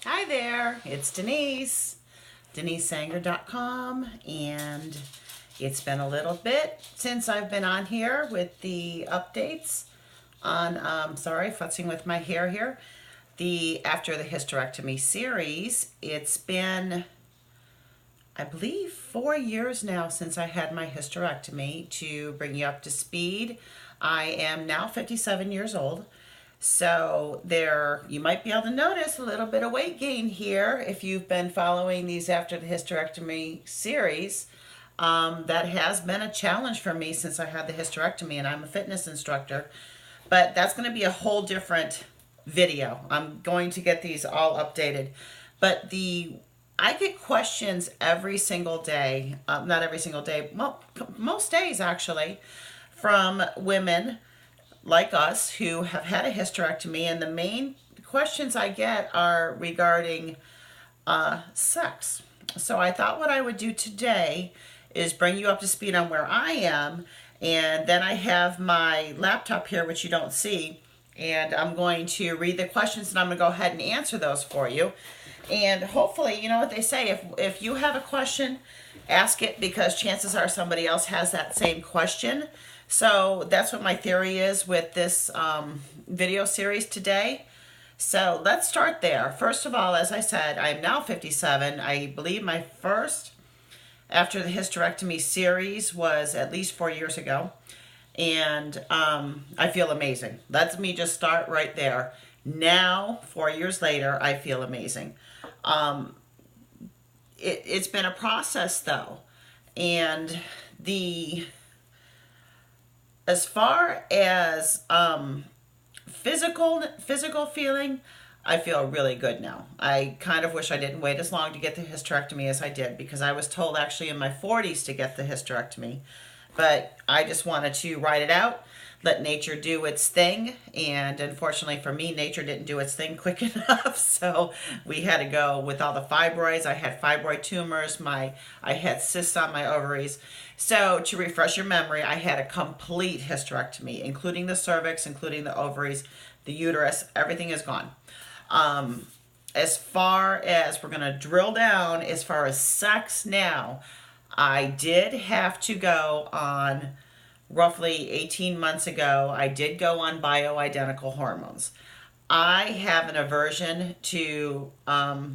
Hi there, it's Denise, DeniseSanger.com, and it's been a little bit since I've been on here with the updates on, sorry, futzing with my hair here, the After the Hysterectomy series. It's been, I believe, 4 years now since I had my hysterectomy. To bring you up to speed, I am now 57 years old. So there, you might be able to notice a little bit of weight gain here if you've been following these After the Hysterectomy series. That has been a challenge for me since I had the hysterectomy, and I'm a fitness instructor. But that's going to be a whole different video. I'm going to get these all updated. But I get questions every single day, not every single day, well, most days actually, from women like us who have had a hysterectomy, and the main questions I get are regarding sex. So I thought what I would do today is bring you up to speed on where I am, and then I have my laptop here, which you don't see, and I'm going to read the questions, and I'm going to go ahead and answer those for you. And hopefully, you know what they say, if you have a question, ask it, because chances are somebody else has that same question. So that's what my theory is with this video series today. So let's start there. First of all, as I said, I am now 57. I believe my first After the Hysterectomy series was at least 4 years ago. And I feel amazing. Let me just start right there. Now, 4 years later, I feel amazing. It's been a process though. And as far as physical feeling, I feel really good now. I kind of wish I didn't wait as long to get the hysterectomy as I did, because I was told actually in my 40s to get the hysterectomy. But I just wanted to ride it out, let nature do its thing. And unfortunately for me, nature didn't do its thing quick enough. So we had to go with all the fibroids. I had fibroid tumors. I had cysts on my ovaries. So to refresh your memory, I had a complete hysterectomy, including the cervix, including the ovaries, the uterus, everything is gone. As far as we're going to drill down, as far as sex now, I did have to go on, roughly 18 months ago, I did go on bioidentical hormones. I have an aversion to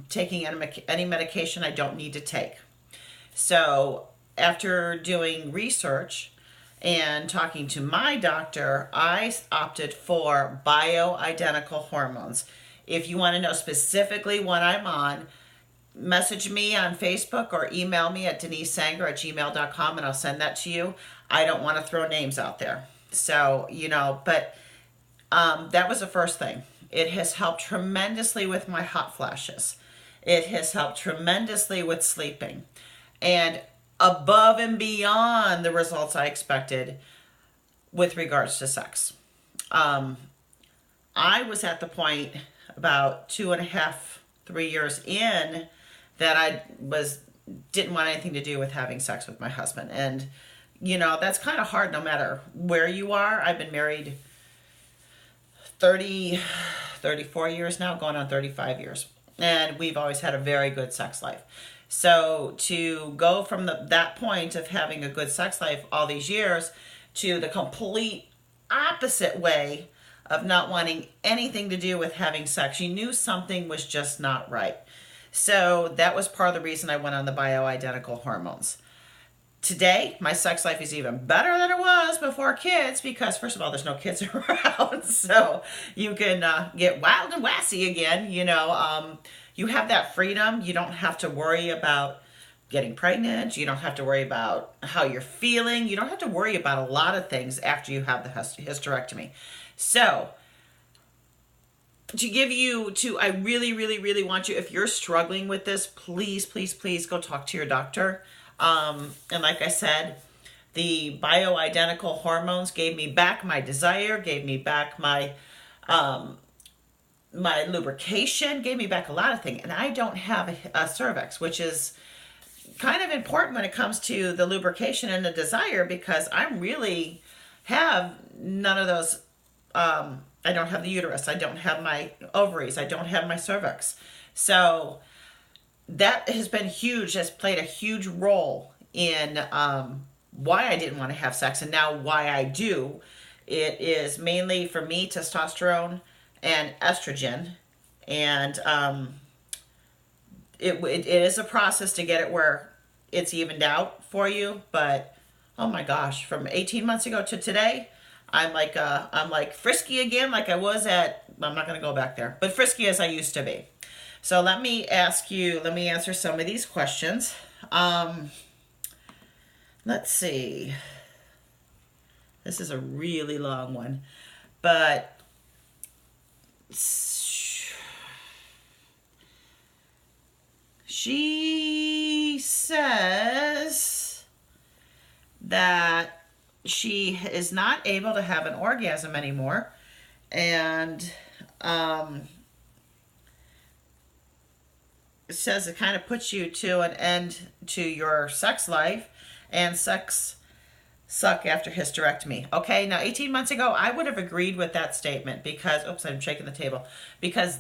taking any medication I don't need to take. So after doing research and talking to my doctor, I opted for bioidentical hormones. If you want to know specifically what I'm on, message me on Facebook or email me at denisesanger@gmail.com, and I'll send that to you. I don't want to throw names out there. So, but that was the first thing. It has helped tremendously with my hot flashes. It has helped tremendously with sleeping. And above and beyond the results I expected with regards to sex. I was at the point about 2.5, 3 years in that I didn't want anything to do with having sex with my husband. And, that's kind of hard no matter where you are. I've been married 34 years now, going on 35 years. And we've always had a very good sex life. So to go from that point of having a good sex life all these years to the complete opposite way of not wanting anything to do with having sex, you knew something was just not right. So that was part of the reason I went on the bioidentical hormones. Today, my sex life is even better than it was before kids, because first of all, there's no kids around. So you can get wild and wassy again. You have that freedom. You don't have to worry about getting pregnant. You don't have to worry about how you're feeling. You don't have to worry about a lot of things after you have the hysterectomy. So I really, really, really want you, if you're struggling with this, please, please, please go talk to your doctor. And like I said, the bioidentical hormones gave me back my desire, gave me back my lubrication, gave me back a lot of things. And I don't have a cervix, which is kind of important when it comes to the lubrication and the desire, because I really have none of those. I don't have the uterus. I don't have my ovaries. I don't have my cervix. So that has been huge, has played a huge role in why I didn't want to have sex and now why I do. It is mainly for me testosterone and estrogen, and it is a process to get it where it's evened out for you. But oh my gosh, from 18 months ago to today, I'm like frisky again, like I was at. I'm not going to go back there, but frisky as I used to be. So let me answer some of these questions. Let's see. This is a really long one, but she says that she is not able to have an orgasm anymore, and it says it kind of puts you to an end to your sex life, and sex suck after hysterectomy. Okay, now 18 months ago, I would have agreed with that statement because, oops, I'm shaking the table, because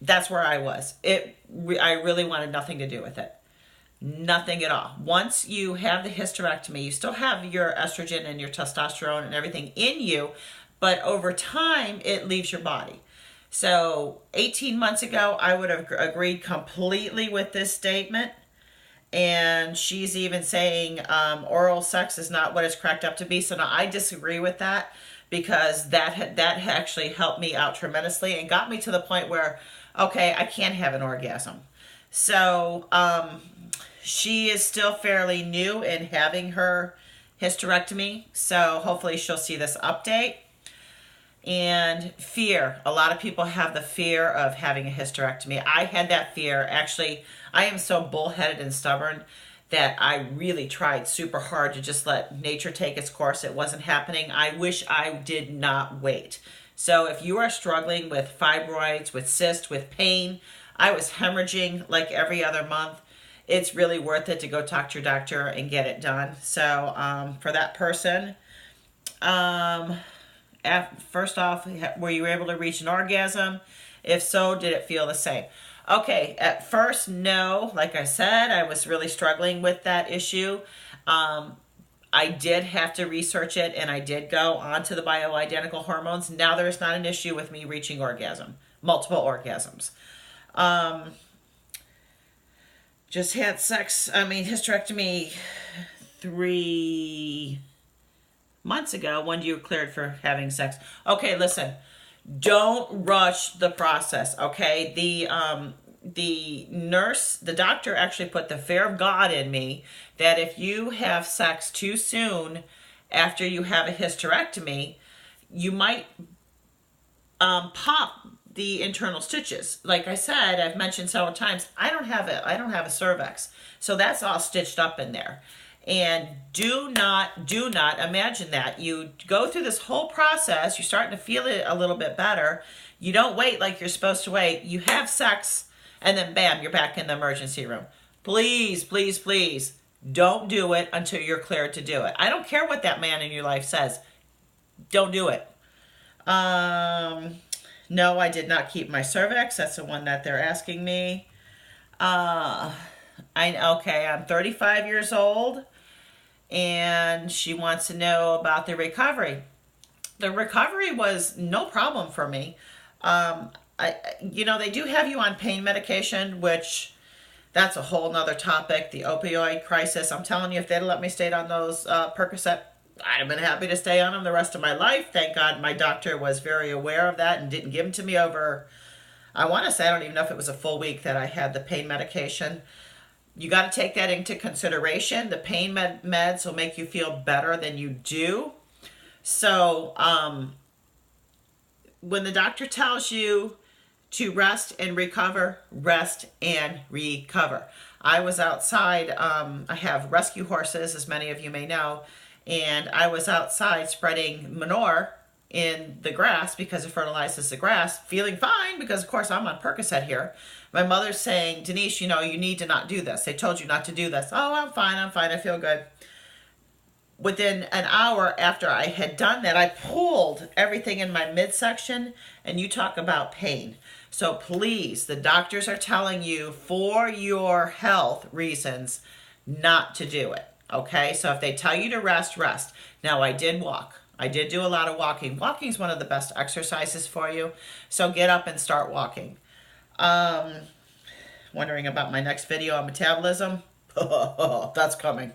that's where I was. I really wanted nothing to do with it. Nothing at all. Once you have the hysterectomy, you still have your estrogen and your testosterone and everything in you, but over time, it leaves your body. So 18 months ago, I would have agreed completely with this statement. And she's even saying oral sex is not what it's cracked up to be. So now I disagree with that, because that actually helped me out tremendously and got me to the point where, okay, I can't have an orgasm. So she is still fairly new in having her hysterectomy. So hopefully she'll see this update. And fear. A lot of people have the fear of having a hysterectomy. I had that fear. Actually, I am so bullheaded and stubborn that I really tried super hard to just let nature take its course. It wasn't happening. I wish I did not wait. So if you are struggling with fibroids, with cysts, with pain, I was hemorrhaging like every other month. It's really worth it to go talk to your doctor and get it done. So for that person, first off, were you able to reach an orgasm? If so, did it feel the same? Okay, at first, no. Like I said, I was really struggling with that issue. I did have to research it, and I did go onto the bioidentical hormones. Now there's not an issue with me reaching orgasm, multiple orgasms. Just had sex, hysterectomy 3 months ago when you were cleared for having sex. Okay, listen, don't rush the process, okay? The nurse, the doctor actually put the fear of God in me that if you have sex too soon after you have a hysterectomy, you might pop the internal stitches. Like I said, I've mentioned several times, I don't have a cervix. So that's all stitched up in there. And do not imagine that. You go through this whole process, you're starting to feel it a little bit better. You don't wait like you're supposed to wait. You have sex, and then bam, you're back in the emergency room. Please, please, please, don't do it until you're cleared to do it. I don't care what that man in your life says. Don't do it. No, I did not keep my cervix. That's the one that they're asking me. I'm 35 years old, and she wants to know about the recovery. The recovery was no problem for me. They do have you on pain medication, which that's a whole nother topic, the opioid crisis. I'm telling you, if they'd let me stay on those Percocet, I'd have been happy to stay on them the rest of my life. Thank God my doctor was very aware of that and didn't give them to me over, I want to say, I don't even know if it was a full week that I had the pain medication. You got to take that into consideration. The pain meds will make you feel better than you do. So when the doctor tells you to rest and recover, rest and recover. I was outside. I have rescue horses, as many of you may know, and I was outside spreading manure in the grass because it fertilizes the grass, feeling fine because, of course, I'm on Percocet here. My mother's saying, Denise, you need to not do this. They told you not to do this. Oh, I'm fine, I feel good. Within an hour after I had done that, I pulled everything in my midsection, and you talk about pain. So please, the doctors are telling you for your health reasons not to do it. Okay, so if they tell you to rest, rest. Now, I did walk. I did do a lot of walking. Walking is one of the best exercises for you. So get up and start walking. Wondering about my next video on metabolism? That's coming.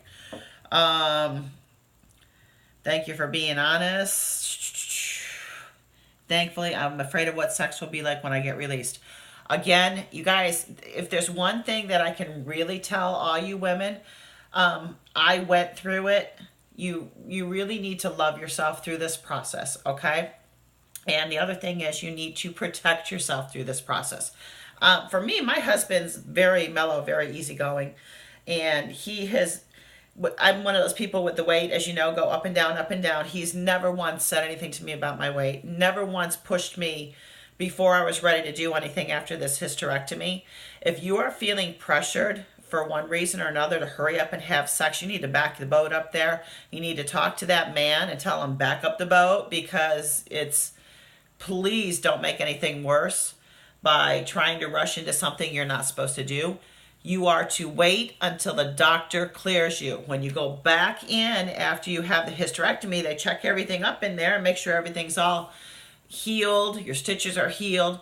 Thank you for being honest. Thankfully, I'm afraid of what sex will be like when I get released. Again, you guys, if there's one thing that I can really tell all you women, I went through it. You really need to love yourself through this process, okay? And the other thing is you need to protect yourself through this process. For me, my husband's very mellow, very easygoing. And I'm one of those people with the weight, as you know, go up and down, up and down. He's never once said anything to me about my weight. Never once pushed me before I was ready to do anything after this hysterectomy. If you are feeling pressured for one reason or another to hurry up and have sex, you need to back the boat up there. You need to talk to that man and tell him back up the boat, because please don't make anything worse by trying to rush into something you're not supposed to do. You are to wait until the doctor clears you. When you go back in after you have the hysterectomy, they check everything up in there and make sure everything's all healed, your stitches are healed.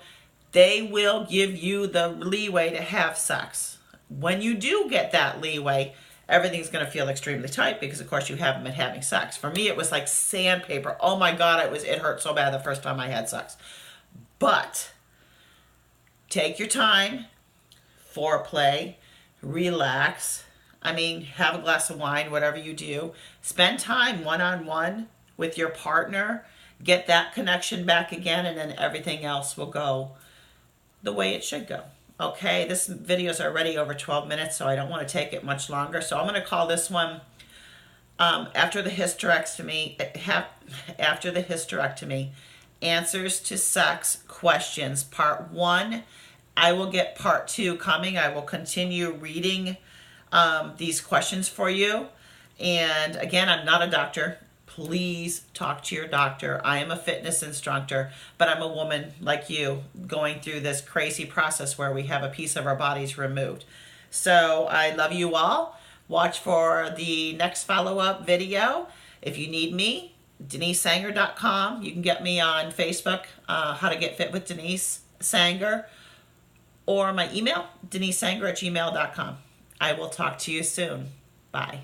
They will give you the leeway to have sex. When you do get that leeway, everything's going to feel extremely tight because, of course, you haven't been having sex. For me, it was like sandpaper. Oh my God, it hurt so bad the first time I had sex. But take your time, foreplay, relax. I mean, have a glass of wine, whatever you do. Spend time one-on-one with your partner. Get that connection back again, and then everything else will go the way it should go. Okay, this video is already over 12 minutes, so I don't want to take it much longer. So I'm going to call this one after the hysterectomy, Answers to Sex Questions, Part 1. I will get Part 2 coming. I will continue reading these questions for you. And again, I'm not a doctor. Please talk to your doctor. I am a fitness instructor, but I'm a woman like you going through this crazy process where we have a piece of our bodies removed. So I love you all. Watch for the next follow-up video. If you need me, DeniseSanger.com. You can get me on Facebook, How to Get Fit with Denise Sanger, or my email, DeniseSanger@gmail.com. I will talk to you soon. Bye.